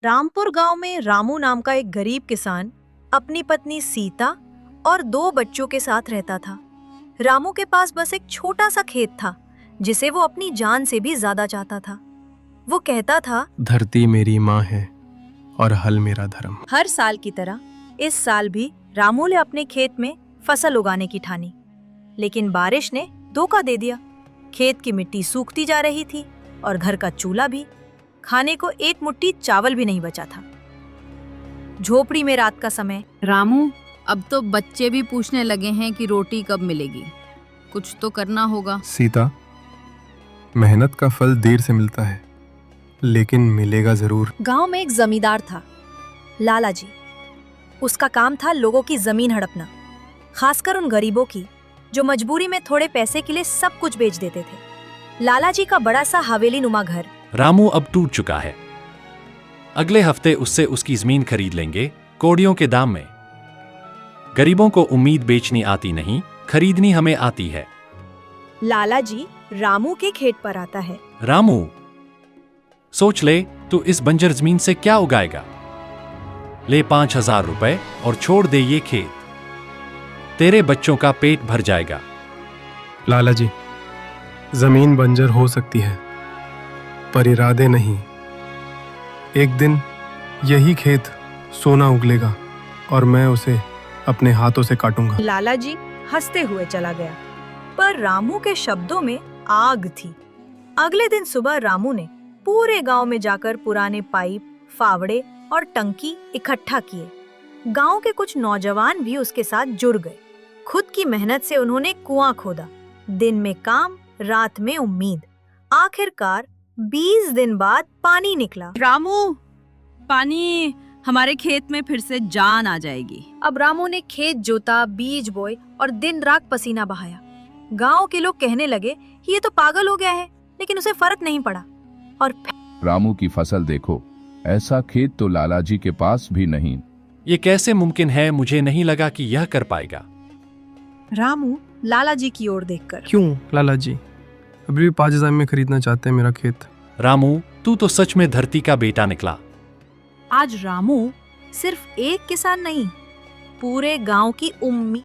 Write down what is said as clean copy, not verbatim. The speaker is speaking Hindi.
रामपुर गांव में रामू नाम का एक गरीब किसान अपनी पत्नी सीता और 2 बच्चों के साथ रहता था। रामू के पास बस एक छोटा सा खेत था जिसे वो अपनी जान से भी ज्यादा चाहता था। वो कहता था, धरती मेरी माँ है और हल मेरा धर्म। हर साल की तरह इस साल भी रामू ने अपने खेत में फसल उगाने की ठानी, लेकिन बारिश ने धोखा दे दिया। खेत की मिट्टी सूखती जा रही थी और घर का चूल्हा भी। खाने को एक मुट्ठी चावल भी नहीं बचा था। झोपड़ी में रात का समय। रामू, अब तो बच्चे भी पूछने लगे हैं कि रोटी कब मिलेगी। कुछ तो करना होगा। सीता, मेहनत का फल देर से मिलता है, लेकिन मिलेगा जरूर। गांव में एक जमींदार था, लाला जी। उसका काम था लोगों की जमीन हड़पना, खासकर उन गरीबों की जो मजबूरी में थोड़े पैसे के लिए सब कुछ बेच देते थे। लाला जी का बड़ा सा हवेली नुमा घर। रामू अब टूट चुका है। अगले हफ्ते उससे उसकी जमीन खरीद लेंगे कौड़ियों के दाम में। गरीबों को उम्मीद बेचनी आती नहीं, खरीदनी हमें आती है। लाला जी रामू के खेत पर आता है। रामू, सोच ले, तू इस बंजर जमीन से क्या उगाएगा? ले 5,000 रुपए और छोड़ दे ये खेत। तेरे बच्चों का पेट भर जाएगा। लाला जी, जमीन बंजर हो सकती है, पर इरादे नहीं। एक दिन यही खेत सोना उगलेगा और मैं उसे अपने हाथों से काटूंगा। लाला जी हंसते हुए चला गया, पर रामू के शब्दों में आग थी। अगले दिन सुबह रामू ने पूरे गांव में जाकर पुराने पाइप, फावड़े और टंकी इकट्ठा किए। गांव के कुछ नौजवान भी उसके साथ जुड़ गए। खुद की मेहनत से उन्होंने कुआं खोदा। दिन में काम, रात में उम्मीद। आखिरकार 20 दिन बाद पानी निकला। रामू, पानी, हमारे खेत में फिर से जान आ जाएगी। अब रामू ने खेत जोता, बीज बोए और दिन रात पसीना बहाया। गांव के लोग कहने लगे कि ये तो पागल हो गया है, लेकिन उसे फर्क नहीं पड़ा। और रामू की फसल देखो, ऐसा खेत तो लाला जी के पास भी नहीं। ये कैसे मुमकिन है? मुझे नहीं लगा कि यह कर पाएगा। रामू लाला जी की ओर देखकर, क्यों लाला जी, अभी भी 5,000 में खरीदना चाहते हैं मेरा खेत। रामू, तू तो सच में धरती का बेटा निकला। आज रामू सिर्फ एक किसान नहीं, पूरे गांव की उम्मीद